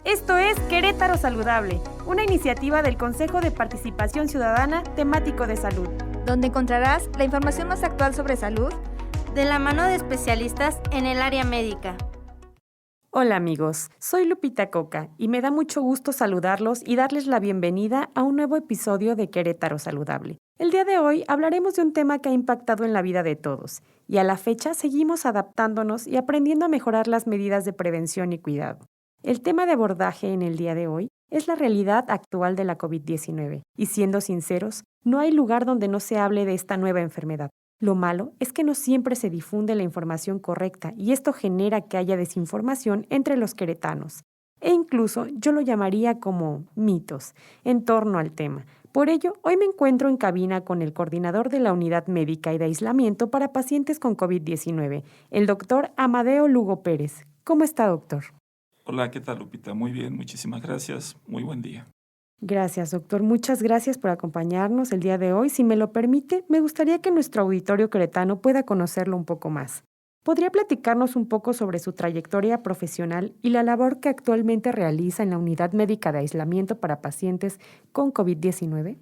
Esto es Querétaro Saludable, una iniciativa del Consejo de Participación Ciudadana temático de salud, donde encontrarás la información más actual sobre salud de la mano de especialistas en el área médica. Hola amigos, soy Lupita Coca y me da mucho gusto saludarlos y darles la bienvenida a un nuevo episodio de Querétaro Saludable. El día de hoy hablaremos de un tema que ha impactado en la vida de todos y a la fecha seguimos adaptándonos y aprendiendo a mejorar las medidas de prevención y cuidado. El tema de abordaje en el día de hoy es la realidad actual de la COVID-19 y siendo sinceros, no hay lugar donde no se hable de esta nueva enfermedad. Lo malo es que no siempre se difunde la información correcta y esto genera que haya desinformación entre los queretanos. E incluso yo lo llamaría como mitos en torno al tema. Por ello, hoy me encuentro en cabina con el coordinador de la Unidad Médica y de Aislamiento para Pacientes con COVID-19, el doctor Amadeo Lugo Pérez. ¿Cómo está, doctor? Hola, ¿qué tal, Lupita? Muy bien, muchísimas gracias. Muy buen día. Gracias, doctor. Muchas gracias por acompañarnos el día de hoy. Si me lo permite, me gustaría que nuestro auditorio queretano pueda conocerlo un poco más. ¿Podría platicarnos un poco sobre su trayectoria profesional y la labor que actualmente realiza en la Unidad Médica de Aislamiento para Pacientes con COVID-19?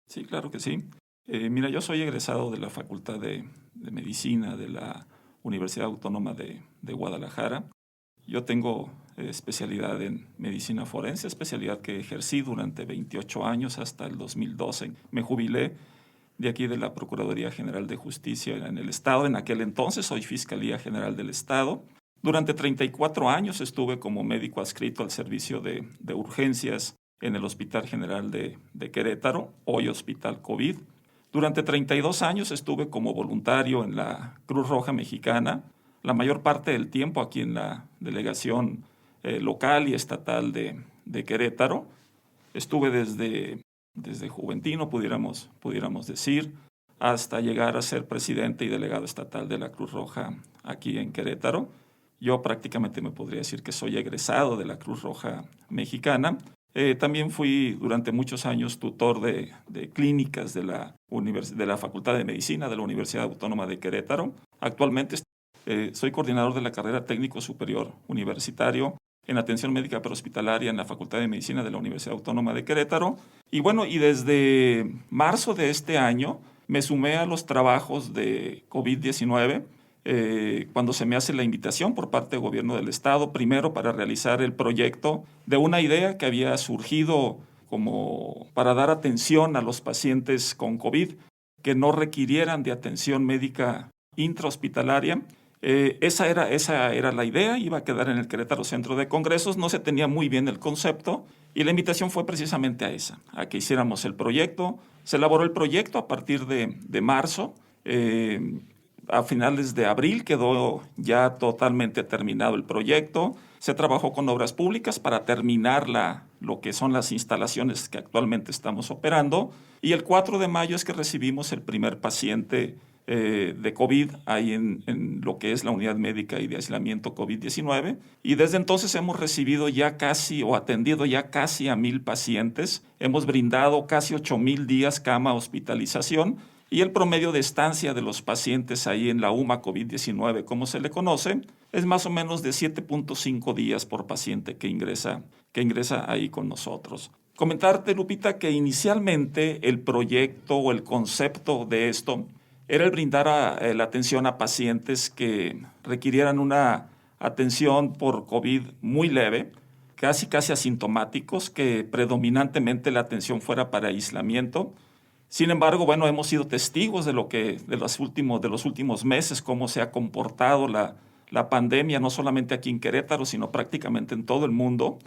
Sí, claro que sí. Mira, yo soy egresado de la Facultad de Medicina de la Universidad Autónoma de Guadalajara. Yo tengo especialidad en medicina forense, especialidad que ejercí durante 28 años hasta el 2012. Me jubilé de aquí de la Procuraduría General de Justicia en el Estado. En aquel entonces soy Fiscalía General del Estado. Durante 34 años estuve como médico adscrito al servicio de urgencias en el Hospital General de Querétaro, hoy Hospital COVID. Durante 32 años estuve como voluntario en la Cruz Roja Mexicana, la mayor parte del tiempo aquí en la delegación local y estatal de Querétaro. Estuve desde juventino, pudiéramos decir, hasta llegar a ser presidente y delegado estatal de la Cruz Roja aquí en Querétaro. Yo prácticamente me podría decir que soy egresado de la Cruz Roja Mexicana. También fui durante muchos años tutor de clínicas de la Facultad de Medicina de la Universidad Autónoma de Querétaro. Actualmente soy coordinador de la carrera técnico superior universitario en atención médica prehospitalaria en la Facultad de Medicina de la Universidad Autónoma de Querétaro. Y bueno, y desde marzo de este año me sumé a los trabajos de COVID-19 cuando se me hace la invitación por parte del gobierno del estado, primero para realizar el proyecto de una idea que había surgido como para dar atención a los pacientes con COVID que no requirieran de atención médica intrahospitalaria. Esa era la idea, iba a quedar en el Querétaro Centro de Congresos, no se tenía muy bien el concepto y la invitación fue precisamente a que hiciéramos el proyecto. Se elaboró el proyecto a partir de marzo, a finales de abril quedó ya totalmente terminado el proyecto, se trabajó con obras públicas para terminar lo que son las instalaciones que actualmente estamos operando y el 4 de mayo es que recibimos el primer paciente de COVID ahí en lo que es la unidad médica y de aislamiento COVID-19 y desde entonces hemos recibido ya casi o atendido ya casi a 1,000 pacientes, hemos brindado casi 8,000 días cama hospitalización y el promedio de estancia de los pacientes ahí en la UMA COVID-19, como se le conoce, es más o menos de 7.5 días por paciente que ingresa ahí con nosotros. Comentarte, Lupita, que inicialmente el proyecto o el concepto de esto era el brindar la atención a pacientes que requirieran una atención por COVID muy leve, casi asintomáticos, que predominantemente la atención fuera para aislamiento. Sin embargo, bueno, hemos sido testigos de los últimos meses, cómo se ha comportado la pandemia, no solamente aquí en Querétaro, sino prácticamente en todo el mundo.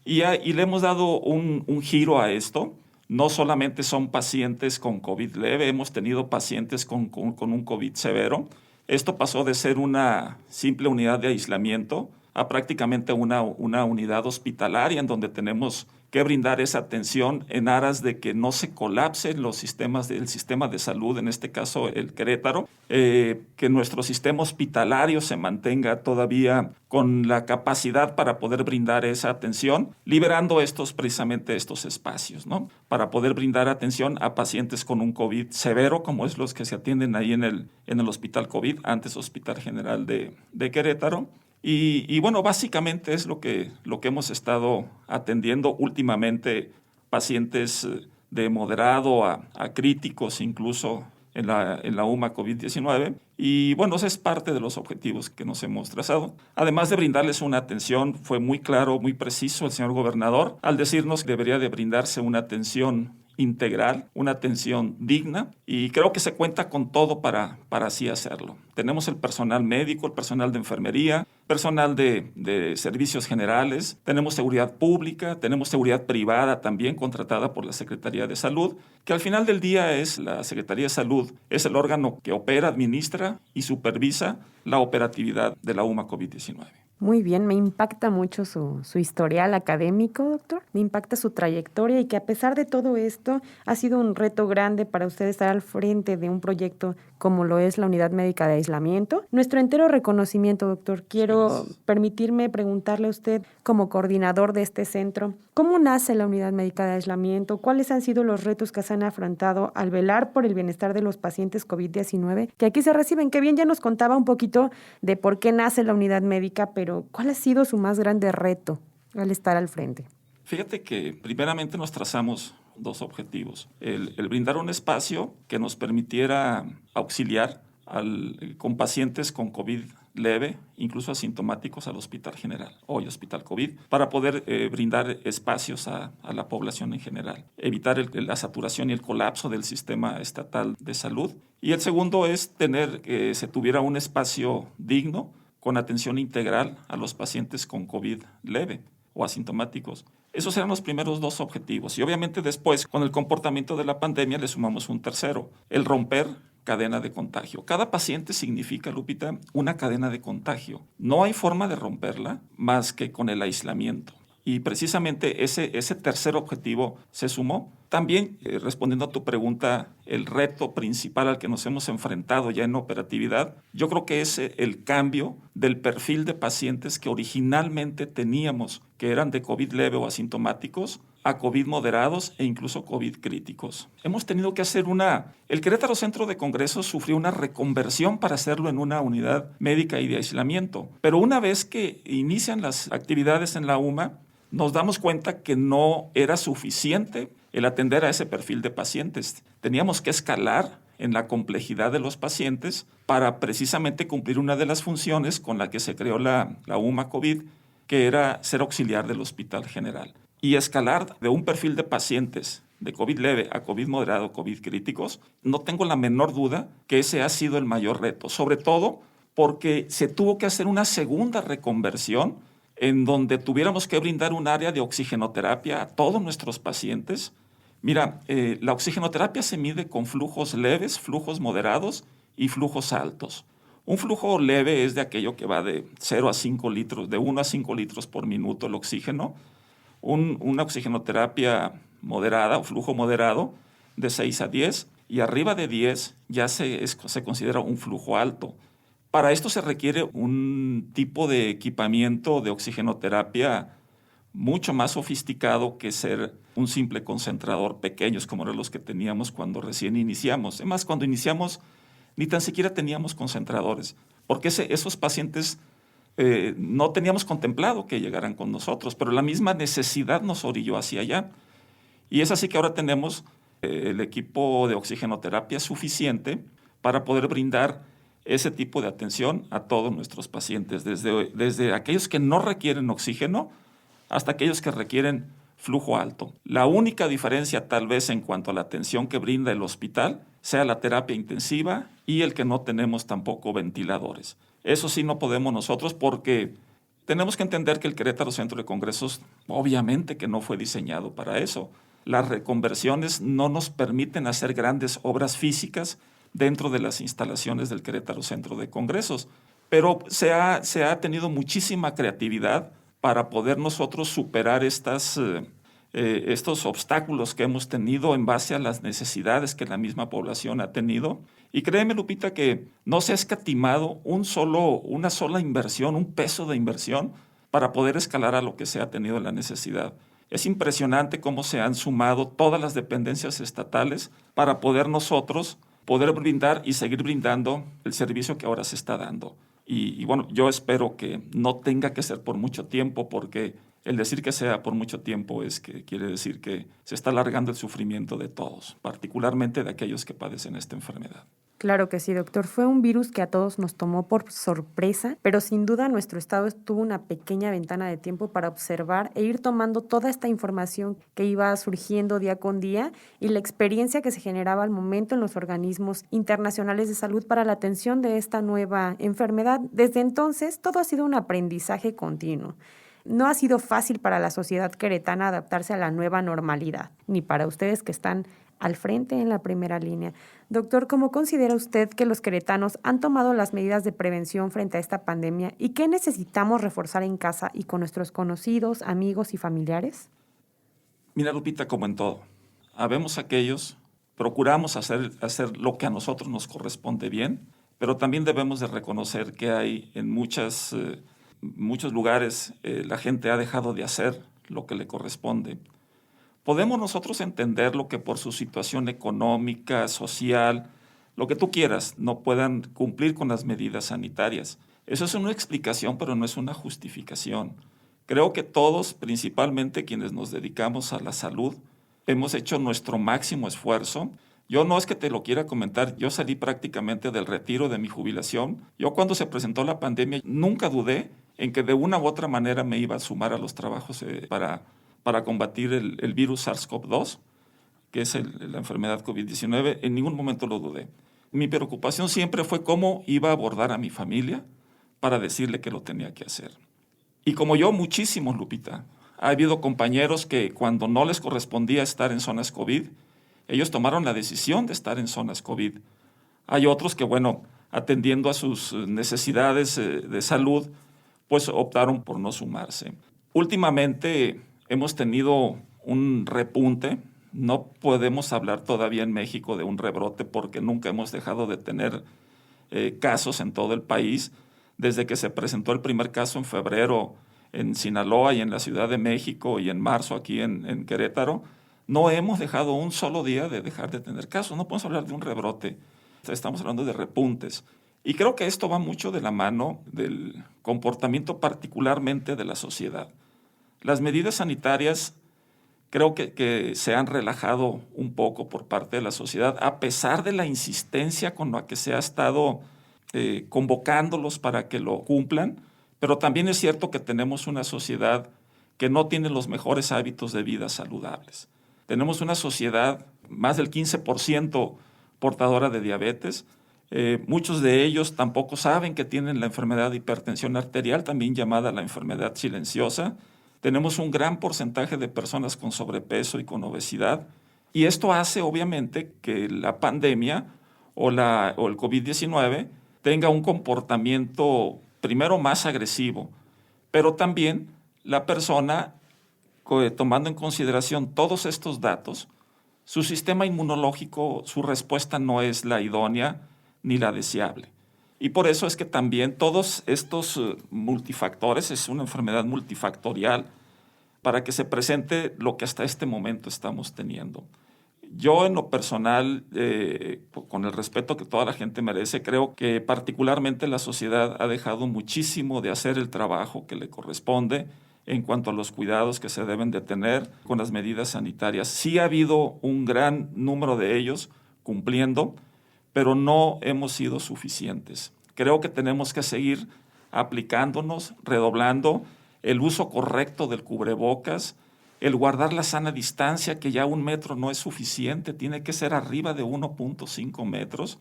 Y le hemos dado un giro a esto. No solamente son pacientes con COVID leve, hemos tenido pacientes con un COVID severo. Esto pasó de ser una simple unidad de aislamiento a prácticamente una unidad hospitalaria en donde tenemos que brindar esa atención en aras de que no se colapsen los sistemas del sistema de salud, en este caso el Querétaro, que nuestro sistema hospitalario se mantenga todavía con la capacidad para poder brindar esa atención, liberando precisamente estos espacios, ¿no? Para poder brindar atención a pacientes con un COVID severo, como es los que se atienden ahí en el Hospital COVID, antes Hospital General de Querétaro, Y bueno, básicamente es lo que hemos estado atendiendo últimamente, pacientes de moderado a críticos incluso en la UMA COVID-19. Y bueno, ese es parte de los objetivos que nos hemos trazado. Además de brindarles una atención, fue muy claro, muy preciso el señor gobernador al decirnos que debería de brindarse una atención integral, una atención digna, y creo que se cuenta con todo para así hacerlo. Tenemos el personal médico, el personal de enfermería, personal de servicios generales, tenemos seguridad pública, tenemos seguridad privada también contratada por la Secretaría de Salud, que al final del día es la Secretaría de Salud, es el órgano que opera, administra y supervisa la operatividad de la UMA COVID-19. Muy bien, me impacta mucho su historial académico, doctor. Me impacta su trayectoria y que a pesar de todo esto ha sido un reto grande para usted estar al frente de un proyecto como lo es la Unidad Médica de Aislamiento. Nuestro entero reconocimiento, doctor. Quiero permitirme preguntarle a usted, como coordinador de este centro, ¿cómo nace la Unidad Médica de Aislamiento? ¿Cuáles han sido los retos que se han afrontado al velar por el bienestar de los pacientes COVID-19 que aquí se reciben? Que bien ya nos contaba un poquito de por qué nace la Unidad Médica, pero ¿cuál ha sido su más grande reto al estar al frente? Fíjate que primeramente nos trazamos dos objetivos. El brindar un espacio que nos permitiera auxiliar con pacientes con COVID leve, incluso asintomáticos, al Hospital General, hoy Hospital COVID, para poder brindar espacios a la población en general, evitar la saturación y el colapso del sistema estatal de salud. Y el segundo es tener que se tuviera un espacio digno con atención integral a los pacientes con COVID leve o asintomáticos. Esos eran los primeros dos objetivos. Y obviamente después, con el comportamiento de la pandemia, le sumamos un tercero, el romper cadena de contagio. Cada paciente significa, Lupita, una cadena de contagio. No hay forma de romperla más que con el aislamiento. Y precisamente ese tercer objetivo se sumó. También, respondiendo a tu pregunta, el reto principal al que nos hemos enfrentado ya en operatividad, yo creo que es el cambio del perfil de pacientes que originalmente teníamos, que eran de COVID leve o asintomáticos, a COVID moderados e incluso COVID críticos. Hemos tenido que hacer el Querétaro Centro de Congresos sufrió una reconversión para hacerlo en una unidad médica y de aislamiento. Pero una vez que inician las actividades en la UMA, nos damos cuenta que no era suficiente el atender a ese perfil de pacientes. Teníamos que escalar en la complejidad de los pacientes para precisamente cumplir una de las funciones con la que se creó la UMA COVID, que era ser auxiliar del Hospital General. Y escalar de un perfil de pacientes de COVID leve a COVID moderado, COVID críticos, no tengo la menor duda que ese ha sido el mayor reto, sobre todo porque se tuvo que hacer una segunda reconversión en donde tuviéramos que brindar un área de oxigenoterapia a todos nuestros pacientes. Mira, la oxigenoterapia se mide con flujos leves, flujos moderados y flujos altos. Un flujo leve es de aquello que va de 0 a 5 litros, de 1 a 5 litros por minuto el oxígeno. Una oxigenoterapia moderada o flujo moderado de 6 a 10 y arriba de 10 ya se considera un flujo alto. Para esto se requiere un tipo de equipamiento de oxigenoterapia mucho más sofisticado que ser un simple concentrador pequeños como eran los que teníamos cuando recién iniciamos. Además, cuando iniciamos ni tan siquiera teníamos concentradores, porque esos pacientes no teníamos contemplado que llegaran con nosotros, pero la misma necesidad nos orilló hacia allá. Y es así que ahora tenemos el equipo de oxigenoterapia suficiente para poder brindar ese tipo de atención a todos nuestros pacientes, desde aquellos que no requieren oxígeno hasta aquellos que requieren flujo alto. La única diferencia tal vez en cuanto a la atención que brinda el hospital sea la terapia intensiva y el que no tenemos tampoco ventiladores. Eso sí no podemos nosotros porque tenemos que entender que el Querétaro Centro de Congresos obviamente que no fue diseñado para eso. Las reconversiones no nos permiten hacer grandes obras físicas dentro de las instalaciones del Querétaro Centro de Congresos. Pero se ha tenido muchísima creatividad para poder nosotros superar estos obstáculos que hemos tenido en base a las necesidades que la misma población ha tenido. Y créeme, Lupita, que no se ha escatimado una sola inversión, un peso de inversión para poder escalar a lo que se ha tenido la necesidad. Es impresionante cómo se han sumado todas las dependencias estatales para poder nosotros poder brindar y seguir brindando el servicio que ahora se está dando. Y bueno, yo espero que no tenga que ser por mucho tiempo, porque el decir que sea por mucho tiempo es que quiere decir que se está alargando el sufrimiento de todos, particularmente de aquellos que padecen esta enfermedad. Claro que sí, doctor. Fue un virus que a todos nos tomó por sorpresa, pero sin duda nuestro estado tuvo una pequeña ventana de tiempo para observar e ir tomando toda esta información que iba surgiendo día con día y la experiencia que se generaba al momento en los organismos internacionales de salud para la atención de esta nueva enfermedad. Desde entonces, todo ha sido un aprendizaje continuo. No ha sido fácil para la sociedad queretana adaptarse a la nueva normalidad, ni para ustedes que están al frente en la primera línea. Doctor, ¿cómo considera usted que los queretanos han tomado las medidas de prevención frente a esta pandemia y qué necesitamos reforzar en casa y con nuestros conocidos, amigos y familiares? Mira, Lupita, como en todo, habemos aquellos, procuramos hacer lo que a nosotros nos corresponde bien, pero también debemos de reconocer que hay en muchos lugares la gente ha dejado de hacer lo que le corresponde. Podemos nosotros entender lo que por su situación económica, social, lo que tú quieras, no puedan cumplir con las medidas sanitarias. Eso es una explicación, pero no es una justificación. Creo que todos, principalmente quienes nos dedicamos a la salud, hemos hecho nuestro máximo esfuerzo. Yo no es que te lo quiera comentar, yo salí prácticamente del retiro de mi jubilación. Yo cuando se presentó la pandemia nunca dudé en que de una u otra manera me iba a sumar a los trabajos para combatir el virus SARS-CoV-2, que es la enfermedad COVID-19. En ningún momento lo dudé. Mi preocupación siempre fue cómo iba a abordar a mi familia para decirle que lo tenía que hacer. Y como yo, muchísimos, Lupita. Ha habido compañeros que cuando no les correspondía estar en zonas COVID, ellos tomaron la decisión de estar en zonas COVID. Hay otros que, bueno, atendiendo a sus necesidades de salud, pues optaron por no sumarse. Últimamente hemos tenido un repunte. No podemos hablar todavía en México de un rebrote porque nunca hemos dejado de tener casos en todo el país. Desde que se presentó el primer caso en febrero en Sinaloa y en la Ciudad de México y en marzo aquí en Querétaro, no hemos dejado un solo día de dejar de tener casos. No podemos hablar de un rebrote, estamos hablando de repuntes. Y creo que esto va mucho de la mano del comportamiento particularmente de la sociedad. Las medidas sanitarias creo que se han relajado un poco por parte de la sociedad, a pesar de la insistencia con la que se ha estado convocándolos para que lo cumplan, pero también es cierto que tenemos una sociedad que no tiene los mejores hábitos de vida saludables. Tenemos una sociedad, más del 15% portadora de diabetes. Muchos de ellos tampoco saben que tienen la enfermedad de hipertensión arterial, también llamada la enfermedad silenciosa. Tenemos un gran porcentaje de personas con sobrepeso y con obesidad. Y esto hace, obviamente, que la pandemia o el COVID-19 tenga un comportamiento, primero, más agresivo, pero también la persona, tomando en consideración todos estos datos, su sistema inmunológico, su respuesta no es la idónea ni la deseable. Y por eso es que también todos estos multifactores, es una enfermedad multifactorial, para que se presente lo que hasta este momento estamos teniendo. Yo en lo personal, con el respeto que toda la gente merece, creo que particularmente la sociedad ha dejado muchísimo de hacer el trabajo que le corresponde en cuanto a los cuidados que se deben de tener con las medidas sanitarias. Sí ha habido un gran número de ellos cumpliendo, pero no hemos sido suficientes. Creo que tenemos que seguir aplicándonos, redoblando el uso correcto del cubrebocas, el guardar la sana distancia, que ya 1 metro no es suficiente, tiene que ser arriba de 1.5 metros,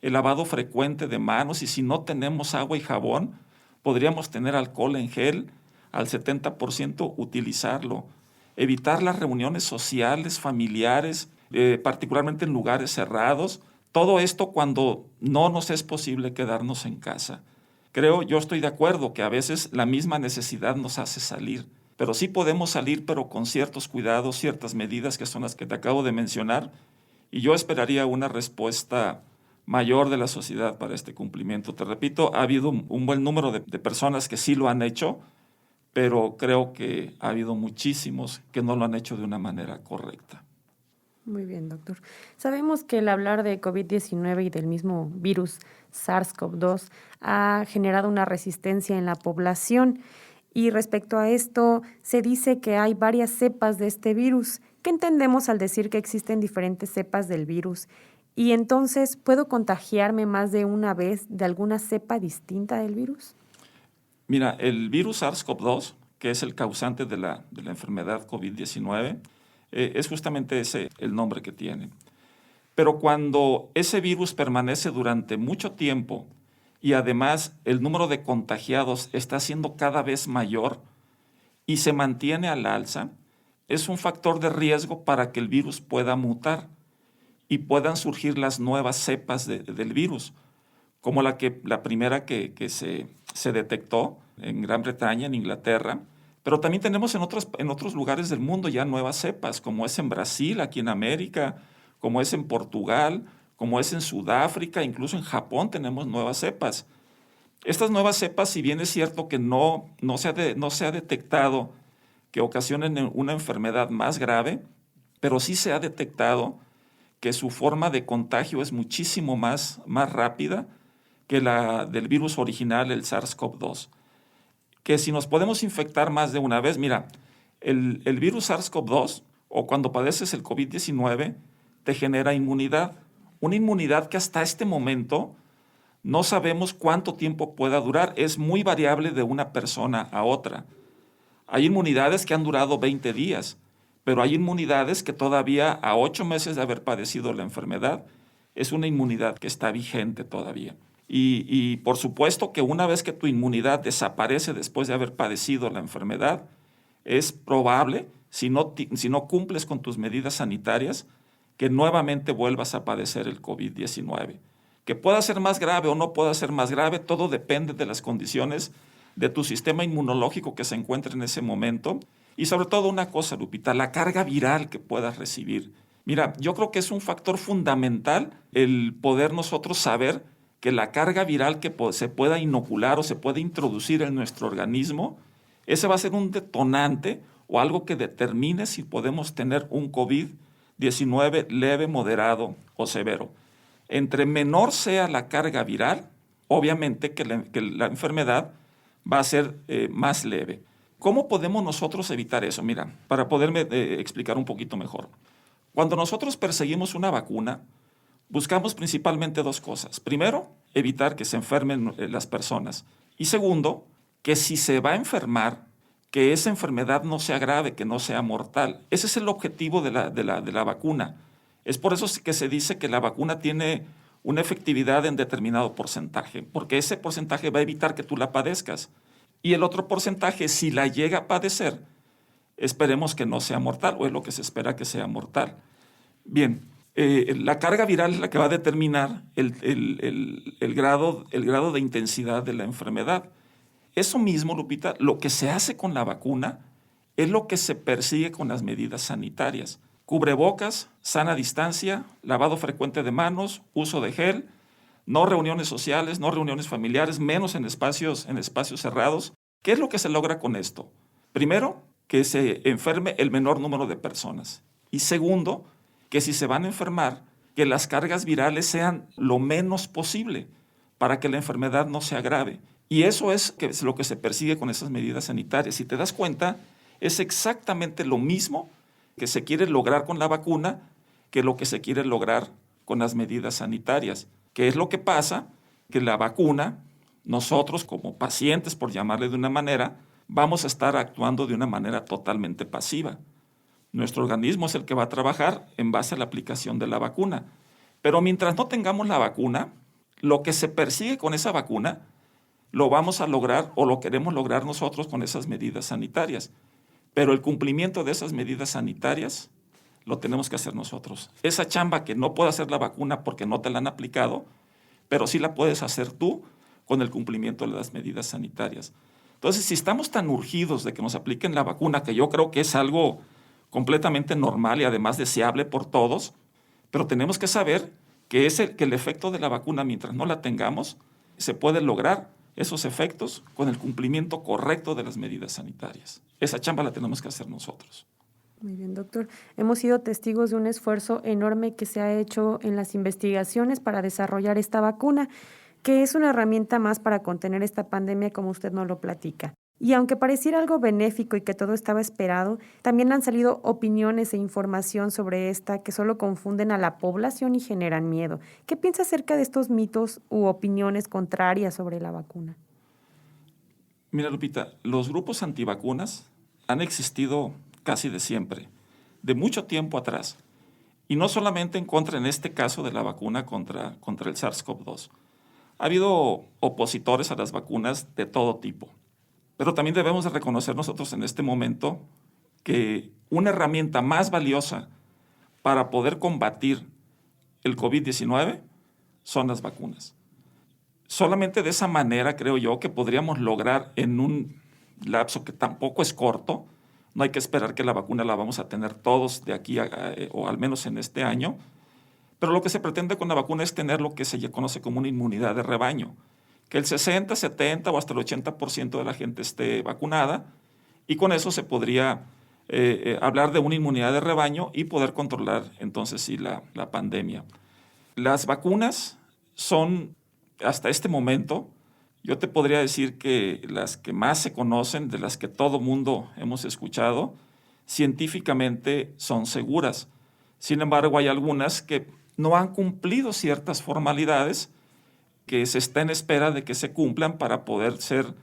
el lavado frecuente de manos, y si no tenemos agua y jabón, podríamos tener alcohol en gel, al 70% utilizarlo, evitar las reuniones sociales, familiares, particularmente en lugares cerrados, todo esto cuando no nos es posible quedarnos en casa. Yo estoy de acuerdo que a veces la misma necesidad nos hace salir, pero sí podemos salir, pero con ciertos cuidados, ciertas medidas que son las que te acabo de mencionar, y yo esperaría una respuesta mayor de la sociedad para este cumplimiento. Te repito, ha habido un buen número de personas que sí lo han hecho, pero creo que ha habido muchísimos que no lo han hecho de una manera correcta. Muy bien, doctor. Sabemos que el hablar de COVID-19 y del mismo virus SARS-CoV-2 ha generado una resistencia en la población y respecto a esto se dice que hay varias cepas de este virus. ¿Qué entendemos al decir que existen diferentes cepas del virus? Y entonces, ¿puedo contagiarme más de una vez de alguna cepa distinta del virus? Mira, el virus SARS-CoV-2, que es el causante de la enfermedad COVID-19, es justamente ese el nombre que tiene. Pero cuando ese virus permanece durante mucho tiempo y además el número de contagiados está siendo cada vez mayor y se mantiene al alza, es un factor de riesgo para que el virus pueda mutar y puedan surgir las nuevas cepas del virus, como la primera que se detectó en Gran Bretaña, en Inglaterra, pero también tenemos en otros lugares del mundo ya nuevas cepas, como es en Brasil, aquí en América, como es en Portugal, como es en Sudáfrica, incluso en Japón tenemos nuevas cepas. Estas nuevas cepas, si bien es cierto que no se ha detectado que ocasionen una enfermedad más grave, pero sí se ha detectado que su forma de contagio es muchísimo más rápida que la del virus original, el SARS-CoV-2. Que si nos podemos infectar más de una vez, mira, el virus SARS-CoV-2 o cuando padeces el COVID-19 te genera inmunidad. Una inmunidad que hasta este momento no sabemos cuánto tiempo pueda durar. Es muy variable de una persona a otra. Hay inmunidades que han durado 20 días, pero hay inmunidades que todavía a 8 meses de haber padecido la enfermedad es una inmunidad que está vigente todavía. Y por supuesto que una vez que tu inmunidad desaparece después de haber padecido la enfermedad, es probable, si no cumples con tus medidas sanitarias, que nuevamente vuelvas a padecer el COVID-19. Que pueda ser más grave o no pueda ser más grave, todo depende de las condiciones de tu sistema inmunológico que se encuentre en ese momento. Y sobre todo una cosa, Lupita, la carga viral que puedas recibir. Mira, yo creo que es un factor fundamental el poder nosotros saber que la carga viral que se pueda inocular o se pueda introducir en nuestro organismo, ese va a ser un detonante o algo que determine si podemos tener un COVID-19 leve, moderado o severo. Entre menor sea la carga viral, obviamente que la enfermedad va a ser más leve. ¿Cómo podemos nosotros evitar eso? Mira, para poderme explicar un poquito mejor. Cuando nosotros perseguimos una vacuna, buscamos principalmente dos cosas. Primero, evitar que se enfermen las personas. Y segundo, que si se va a enfermar, que esa enfermedad no sea grave, que no sea mortal. Ese es el objetivo de la vacuna. Es por eso que se dice que la vacuna tiene una efectividad en determinado porcentaje, porque ese porcentaje va a evitar que tú la padezcas. Y el otro porcentaje, si la llega a padecer, esperemos que no sea mortal, o es lo que se espera que sea mortal. Bien, la carga viral es la que va a determinar el grado de intensidad de la enfermedad. Eso mismo, Lupita, lo que se hace con la vacuna es lo que se persigue con las medidas sanitarias. Cubrebocas, sana distancia, lavado frecuente de manos, uso de gel, no reuniones sociales, no reuniones familiares, menos en espacios cerrados. ¿Qué es lo que se logra con esto? Primero, que se enferme el menor número de personas. Y segundo, que si se van a enfermar, que las cargas virales sean lo menos posible para que la enfermedad no sea grave. Y eso es lo que se persigue con esas medidas sanitarias. Si te das cuenta, es exactamente lo mismo que se quiere lograr con la vacuna que lo que se quiere lograr con las medidas sanitarias. ¿Qué es lo que pasa? Que la vacuna, nosotros como pacientes, por llamarle de una manera, vamos a estar actuando de una manera totalmente pasiva. Nuestro organismo es el que va a trabajar en base a la aplicación de la vacuna. Pero mientras no tengamos la vacuna, lo que se persigue con esa vacuna lo vamos a lograr o lo queremos lograr nosotros con esas medidas sanitarias. Pero el cumplimiento de esas medidas sanitarias lo tenemos que hacer nosotros. Esa chamba que no puede hacer la vacuna porque no te la han aplicado, pero sí la puedes hacer tú con el cumplimiento de las medidas sanitarias. Entonces, si estamos tan urgidos de que nos apliquen la vacuna, que yo creo que es algo completamente normal y además deseable por todos, pero tenemos que saber que el efecto de la vacuna, mientras no la tengamos, se puede lograr esos efectos con el cumplimiento correcto de las medidas sanitarias. Esa chamba la tenemos que hacer nosotros. Muy bien, doctor. Hemos sido testigos de un esfuerzo enorme que se ha hecho en las investigaciones para desarrollar esta vacuna, que es una herramienta más para contener esta pandemia, como usted nos lo platica. Y aunque pareciera algo benéfico y que todo estaba esperado, también han salido opiniones e información sobre esta que solo confunden a la población y generan miedo. ¿Qué piensa acerca de estos mitos u opiniones contrarias sobre la vacuna? Mira, Lupita, los grupos antivacunas han existido casi de siempre, de mucho tiempo atrás. Y no solamente en contra, en este caso, de la vacuna contra el SARS-CoV-2. Ha habido opositores a las vacunas de todo tipo. Pero también debemos de reconocer nosotros en este momento que una herramienta más valiosa para poder combatir el COVID-19 son las vacunas. Solamente de esa manera creo yo que podríamos lograr en un lapso que tampoco es corto, no hay que esperar que la vacuna la vamos a tener todos de aquí o al menos en este año, pero lo que se pretende con la vacuna es tener lo que se conoce como una inmunidad de rebaño, que el 60, 70 o hasta el 80% de la gente esté vacunada y con eso se podría hablar de una inmunidad de rebaño y poder controlar entonces sí la pandemia. Las vacunas son, hasta este momento, yo te podría decir que las que más se conocen, de las que todo mundo hemos escuchado, científicamente son seguras. Sin embargo, hay algunas que no han cumplido ciertas formalidades que se está en espera de que se cumplan para poder ser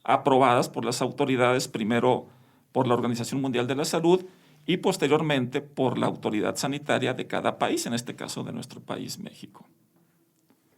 aprobadas por las autoridades, primero por la Organización Mundial de la Salud y posteriormente por la autoridad sanitaria de cada país, en este caso de nuestro país, México.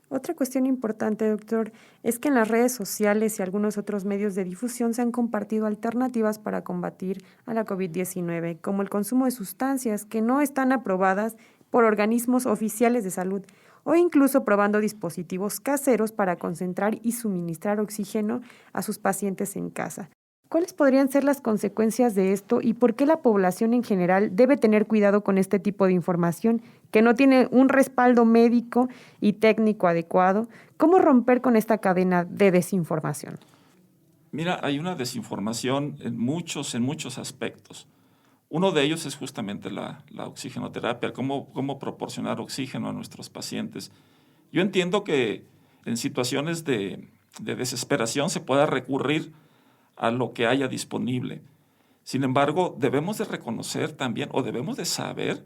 Otra cuestión importante, doctor, es que en las redes sociales y algunos otros medios de difusión se han compartido alternativas para combatir a la COVID-19, como el consumo de sustancias que no están aprobadas por organismos oficiales de salud, o incluso probando dispositivos caseros para concentrar y suministrar oxígeno a sus pacientes en casa. ¿Cuáles podrían ser las consecuencias de esto y por qué la población en general debe tener cuidado con este tipo de información que no tiene un respaldo médico y técnico adecuado? ¿Cómo romper con esta cadena de desinformación? Mira, hay una desinformación en muchos aspectos. Uno de ellos es justamente la oxigenoterapia, cómo proporcionar oxígeno a nuestros pacientes. Yo entiendo que en situaciones de desesperación se pueda recurrir a lo que haya disponible. Sin embargo, debemos de reconocer también o debemos de saber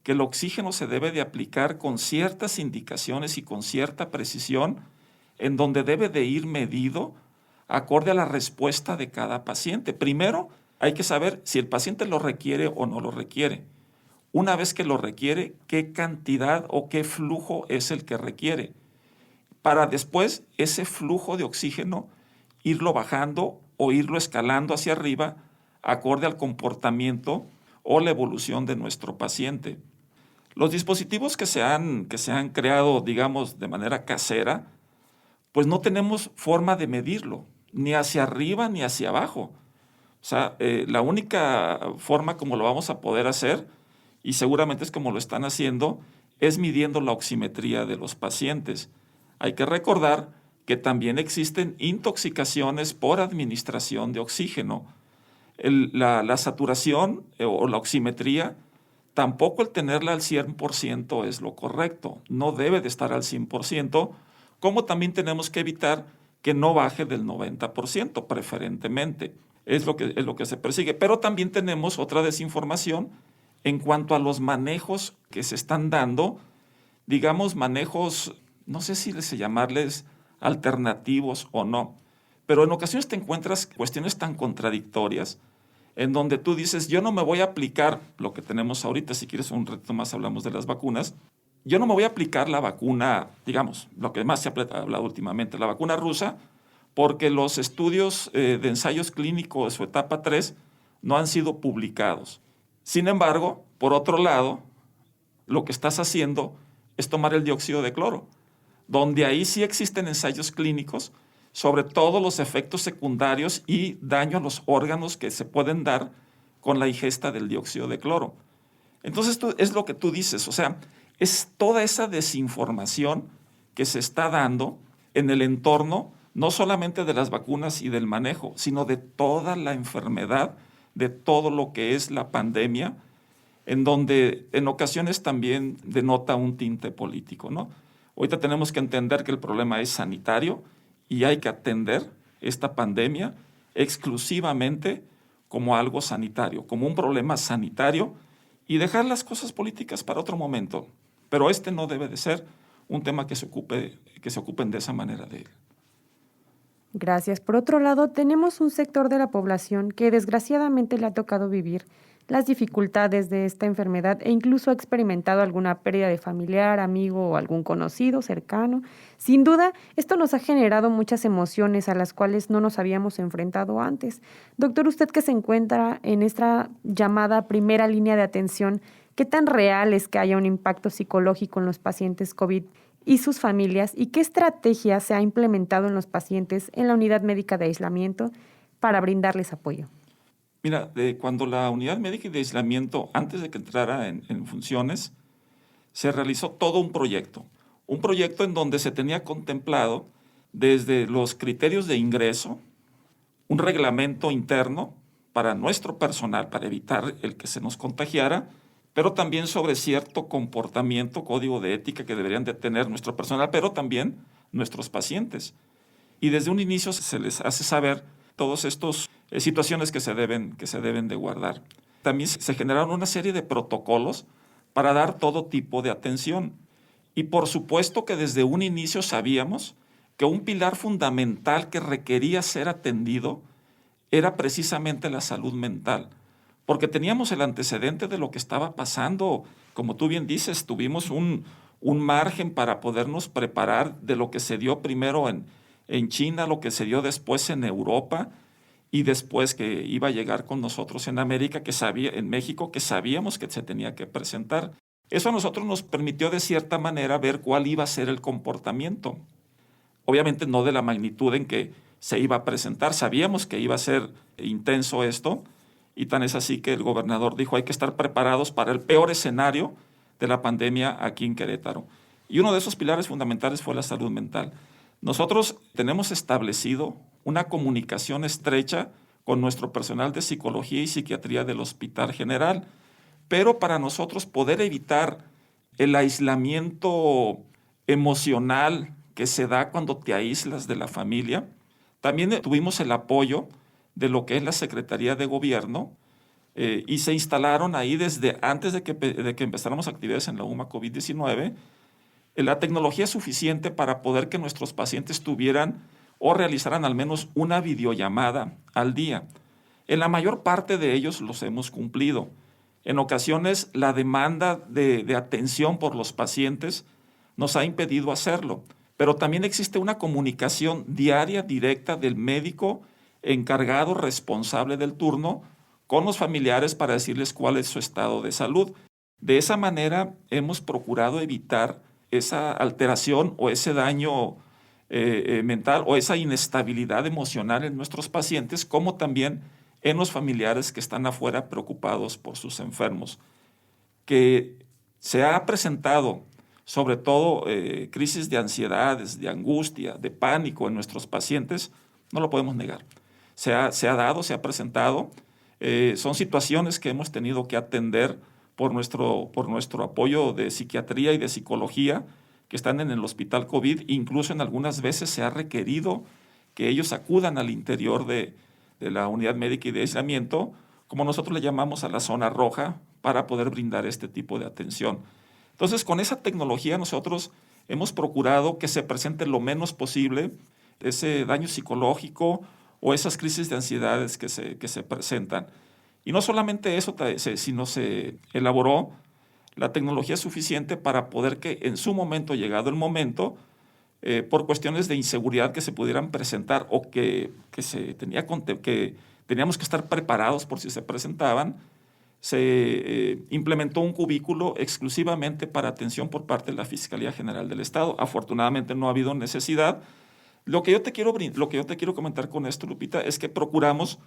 que el oxígeno se debe de aplicar con ciertas indicaciones y con cierta precisión en donde debe de ir medido acorde a la respuesta de cada paciente. Primero, hay que saber si el paciente lo requiere o no lo requiere. Una vez que lo requiere, qué cantidad o qué flujo es el que requiere. Para después ese flujo de oxígeno irlo bajando o irlo escalando hacia arriba acorde al comportamiento o la evolución de nuestro paciente. Los dispositivos que se han creado, digamos, de manera casera, pues no tenemos forma de medirlo, ni hacia arriba ni hacia abajo. O sea, la única forma como lo vamos a poder hacer, y seguramente es como lo están haciendo, es midiendo la oximetría de los pacientes. Hay que recordar que también existen intoxicaciones por administración de oxígeno. La saturación o la oximetría, tampoco el tenerla al 100% es lo correcto. No debe de estar al 100%, como también tenemos que evitar que no baje del 90%, preferentemente. Es lo que se persigue. Pero también tenemos otra desinformación en cuanto a los manejos que se están dando, digamos, manejos, no sé si llamarles alternativos o no, pero en ocasiones te encuentras cuestiones tan contradictorias en donde tú dices, yo no me voy a aplicar lo que tenemos ahorita, si quieres un reto más hablamos de las vacunas, yo no me voy a aplicar la vacuna, digamos, lo que más se ha hablado últimamente, la vacuna rusa, porque los estudios de ensayos clínicos de su etapa 3 no han sido publicados. Sin embargo, por otro lado, lo que estás haciendo es tomar el dióxido de cloro, donde ahí sí existen ensayos clínicos sobre todos los efectos secundarios y daño a los órganos que se pueden dar con la ingesta del dióxido de cloro. Entonces, es lo que tú dices, o sea, es toda esa desinformación que se está dando en el entorno, no solamente de las vacunas y del manejo, sino de toda la enfermedad de todo lo que es la pandemia, en donde en ocasiones también denota un tinte político, ¿no? Ahorita tenemos que entender que el problema es sanitario y hay que atender esta pandemia exclusivamente como algo sanitario, como un problema sanitario y dejar las cosas políticas para otro momento. Pero este no debe de ser un tema que se ocupen de esa manera de él. Gracias. Por otro lado, tenemos un sector de la población que desgraciadamente le ha tocado vivir las dificultades de esta enfermedad e incluso ha experimentado alguna pérdida de familiar, amigo o algún conocido cercano. Sin duda, esto nos ha generado muchas emociones a las cuales no nos habíamos enfrentado antes. Doctor, usted que se encuentra en esta llamada primera línea de atención, ¿qué tan real es que haya un impacto psicológico en los pacientes COVID y sus familias? ¿Y qué estrategia se ha implementado en los pacientes en la unidad médica de aislamiento para brindarles apoyo? Mira, cuando la unidad médica de aislamiento, antes de que entrara en funciones, se realizó todo un proyecto en donde se tenía contemplado desde los criterios de ingreso, un reglamento interno para nuestro personal, para evitar el que se nos contagiara, pero también sobre cierto comportamiento, código de ética que deberían de tener nuestro personal, pero también nuestros pacientes. Y desde un inicio se les hace saber todas estas situaciones que se deben de guardar. También se generaron una serie de protocolos para dar todo tipo de atención. Y por supuesto que desde un inicio sabíamos que un pilar fundamental que requería ser atendido era precisamente la salud mental, porque teníamos el antecedente de lo que estaba pasando. Como tú bien dices, tuvimos un margen para podernos preparar de lo que se dio primero en China, lo que se dio después en Europa y después que iba a llegar con nosotros en América, en México, que sabíamos que se tenía que presentar. Eso a nosotros nos permitió de cierta manera ver cuál iba a ser el comportamiento. Obviamente no de la magnitud en que se iba a presentar, sabíamos que iba a ser intenso esto, y tan es así que el gobernador dijo hay que estar preparados para el peor escenario de la pandemia aquí en Querétaro. Y uno de esos pilares fundamentales fue la salud mental. Nosotros tenemos establecido una comunicación estrecha con nuestro personal de psicología y psiquiatría del Hospital General, pero para nosotros poder evitar el aislamiento emocional que se da cuando te aíslas de la familia, también tuvimos el apoyo de lo que es la Secretaría de Gobierno y se instalaron ahí desde antes de que empezáramos actividades en la UMA COVID-19 la tecnología suficiente para poder que nuestros pacientes tuvieran o realizaran al menos una videollamada al día. En la mayor parte de ellos los hemos cumplido. En ocasiones la demanda de atención por los pacientes nos ha impedido hacerlo, pero también existe una comunicación diaria directa del médico encargado responsable del turno con los familiares para decirles cuál es su estado de salud. De esa manera hemos procurado evitar esa alteración o ese daño mental o esa inestabilidad emocional en nuestros pacientes, como también en los familiares que están afuera preocupados por sus enfermos. Que se ha presentado sobre todo crisis de ansiedades, de angustia, de pánico en nuestros pacientes, no lo podemos negar. Se ha dado, se ha presentado. Son situaciones que hemos tenido que atender por nuestro apoyo de psiquiatría y de psicología que están en el hospital COVID. Incluso en algunas veces se ha requerido que ellos acudan al interior de la unidad médica y de aislamiento, como nosotros le llamamos a la zona roja, para poder brindar este tipo de atención. Entonces, con esa tecnología nosotros hemos procurado que se presente lo menos posible ese daño psicológico o esas crisis de ansiedades que se presentan. Y no solamente eso, sino se elaboró la tecnología suficiente para poder que en su momento, llegado el momento, por cuestiones de inseguridad que se pudieran presentar o que teníamos que estar preparados por si se presentaban, se implementó un cubículo exclusivamente para atención por parte de la Fiscalía General del Estado. Afortunadamente no ha habido necesidad. Lo que yo te quiero comentar con esto, Lupita, es que procuramos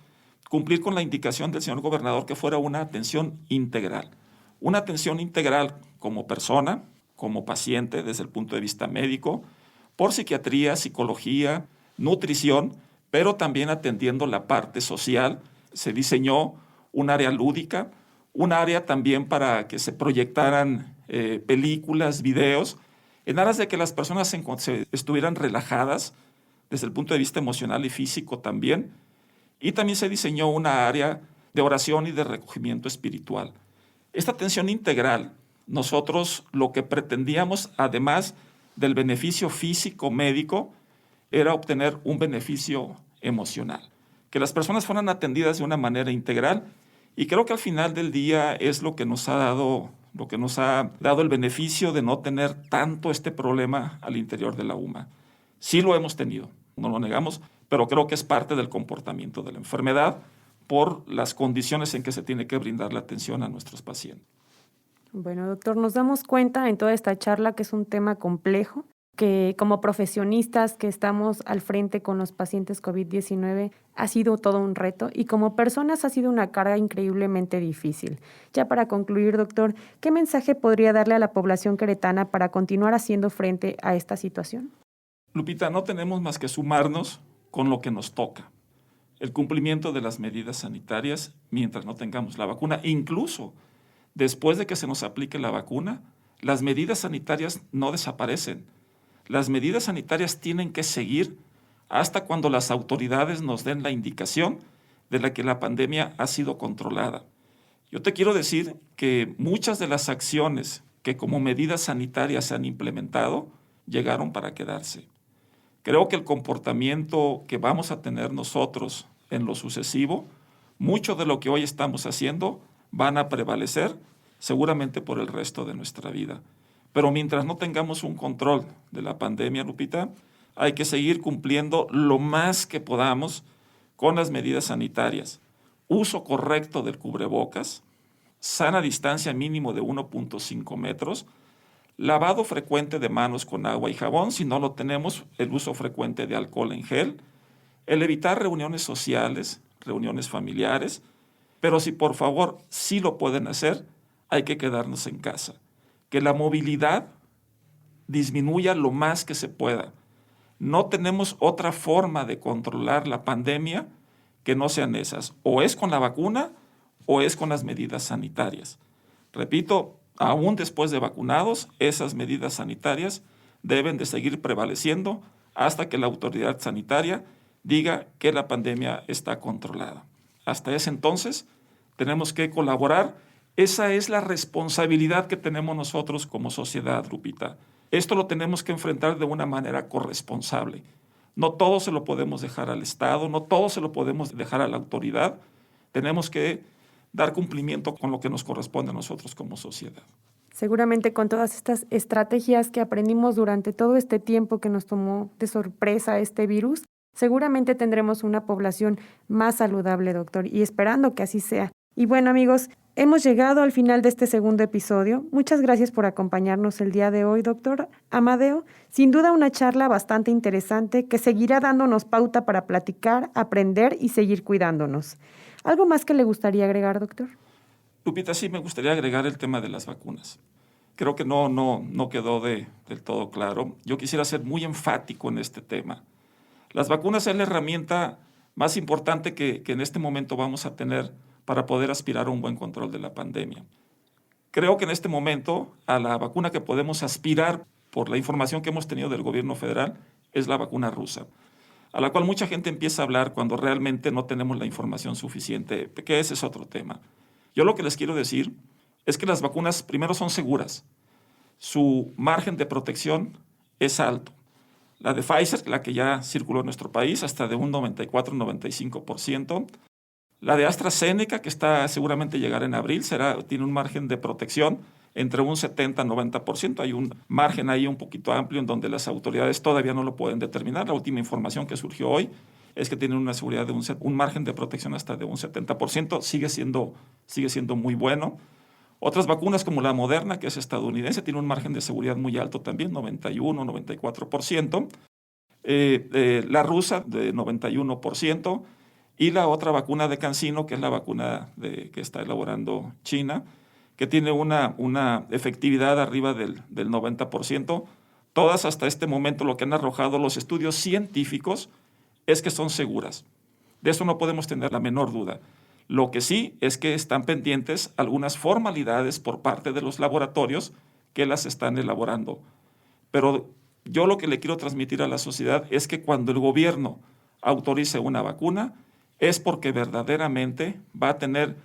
cumplir con la indicación del señor gobernador que fuera una atención integral. Una atención integral como persona, como paciente desde el punto de vista médico, por psiquiatría, psicología, nutrición, pero también atendiendo la parte social. Se diseñó un área lúdica, un área también para que se proyectaran películas, videos, en aras de que las personas se estuvieran relajadas desde el punto de vista emocional y físico también. Y también se diseñó una área de oración y de recogimiento espiritual. Esta atención integral, nosotros lo que pretendíamos, además del beneficio físico médico, era obtener un beneficio emocional, que las personas fueran atendidas de una manera integral, y creo que al final del día es lo que nos ha dado el beneficio de no tener tanto este problema al interior de la UMA. Sí lo hemos tenido, no lo negamos, pero creo que es parte del comportamiento de la enfermedad por las condiciones en que se tiene que brindar la atención a nuestros pacientes. Bueno, doctor, nos damos cuenta en toda esta charla que es un tema complejo, que como profesionistas que estamos al frente con los pacientes COVID-19 ha sido todo un reto y como personas ha sido una carga increíblemente difícil. Ya para concluir, doctor, ¿qué mensaje podría darle a la población queretana para continuar haciendo frente a esta situación? Lupita, no tenemos más que sumarnos con lo que nos toca. El cumplimiento de las medidas sanitarias mientras no tengamos la vacuna. Incluso después de que se nos aplique la vacuna, las medidas sanitarias no desaparecen. Las medidas sanitarias tienen que seguir hasta cuando las autoridades nos den la indicación de la que la pandemia ha sido controlada. Yo te quiero decir que muchas de las acciones que como medidas sanitarias se han implementado llegaron para quedarse. Creo que el comportamiento que vamos a tener nosotros en lo sucesivo, mucho de lo que hoy estamos haciendo van a prevalecer seguramente por el resto de nuestra vida. Pero mientras no tengamos un control de la pandemia, Lupita, hay que seguir cumpliendo lo más que podamos con las medidas sanitarias. Uso correcto del cubrebocas, sana distancia mínimo de 1.5 metros, lavado frecuente de manos con agua y jabón, si no lo tenemos, el uso frecuente de alcohol en gel, el evitar reuniones sociales, reuniones familiares, pero si por favor sí lo pueden hacer, hay que quedarnos en casa. Que la movilidad disminuya lo más que se pueda. No tenemos otra forma de controlar la pandemia que no sean esas. O es con la vacuna o es con las medidas sanitarias. Repito, aún después de vacunados, esas medidas sanitarias deben de seguir prevaleciendo hasta que la autoridad sanitaria diga que la pandemia está controlada. Hasta ese entonces tenemos que colaborar. Esa es la responsabilidad que tenemos nosotros como sociedad, Lupita. Esto lo tenemos que enfrentar de una manera corresponsable. No todo se lo podemos dejar al Estado, no todo se lo podemos dejar a la autoridad. Tenemos que dar cumplimiento con lo que nos corresponde a nosotros como sociedad. Seguramente con todas estas estrategias que aprendimos durante todo este tiempo que nos tomó de sorpresa este virus, seguramente tendremos una población más saludable, doctor, y esperando que así sea. Y bueno, amigos, hemos llegado al final de este segundo episodio. Muchas gracias por acompañarnos el día de hoy, doctor Amadeo. Sin duda una charla bastante interesante que seguirá dándonos pauta para platicar, aprender y seguir cuidándonos. ¿Algo más que le gustaría agregar, doctor? Lupita, sí me gustaría agregar el tema de las vacunas. Creo que no quedó del todo claro. Yo quisiera ser muy enfático en este tema. Las vacunas es la herramienta más importante que en este momento vamos a tener para poder aspirar a un buen control de la pandemia. Creo que en este momento a la vacuna que podemos aspirar por la información que hemos tenido del gobierno federal es la vacuna rusa, a la cual mucha gente empieza a hablar cuando realmente no tenemos la información suficiente, que ese es otro tema. Yo lo que les quiero decir es que las vacunas primero son seguras, su margen de protección es alto. La de Pfizer, la que ya circuló en nuestro país, hasta de un 94-95%. La de AstraZeneca, que está seguramente llegar en abril, tiene un margen de protección entre un 70-90%. Hay un margen ahí un poquito amplio en donde las autoridades todavía no lo pueden determinar. La última información que surgió hoy es que tienen una seguridad de un margen de protección hasta de un 70%. Sigue siendo muy bueno. Otras vacunas como la Moderna, que es estadounidense, tiene un margen de seguridad muy alto también, 91-94%. La rusa de 91%. Y la otra vacuna de CanSino, que es la vacuna que está elaborando China, que tiene una efectividad arriba del 90%. Todas hasta este momento lo que han arrojado los estudios científicos es que son seguras. De eso no podemos tener la menor duda. Lo que sí es que están pendientes algunas formalidades por parte de los laboratorios que las están elaborando. Pero yo lo que le quiero transmitir a la sociedad es que cuando el gobierno autorice una vacuna es porque verdaderamente va a tener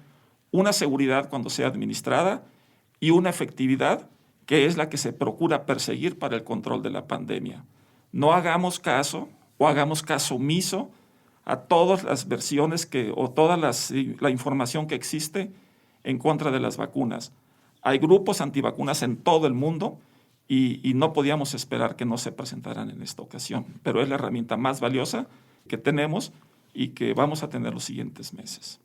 una seguridad cuando sea administrada y una efectividad que es la que se procura perseguir para el control de la pandemia. No hagamos caso o hagamos caso omiso a todas las versiones o toda la información que existe en contra de las vacunas. Hay grupos antivacunas en todo el mundo y no podíamos esperar que no se presentaran en esta ocasión, pero es la herramienta más valiosa que tenemos y que vamos a tener los siguientes meses.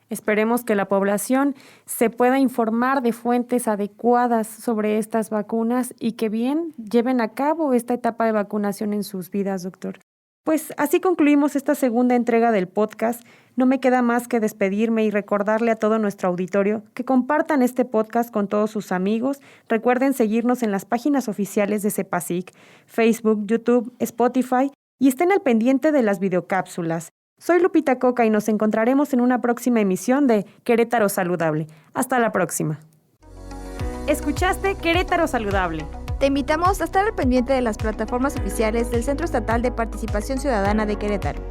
Esperemos que la población se pueda informar de fuentes adecuadas sobre estas vacunas y que bien lleven a cabo esta etapa de vacunación en sus vidas, doctor. Pues así concluimos esta segunda entrega del podcast. No me queda más que despedirme y recordarle a todo nuestro auditorio que compartan este podcast con todos sus amigos. Recuerden seguirnos en las páginas oficiales de CEPACIC, Facebook, YouTube, Spotify y estén al pendiente de las videocápsulas. Soy Lupita Coca y nos encontraremos en una próxima emisión de Querétaro Saludable. Hasta la próxima. Escuchaste Querétaro Saludable. Te invitamos a estar al pendiente de las plataformas oficiales del Centro Estatal de Participación Ciudadana de Querétaro,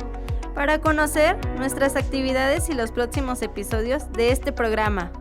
para conocer nuestras actividades y los próximos episodios de este programa.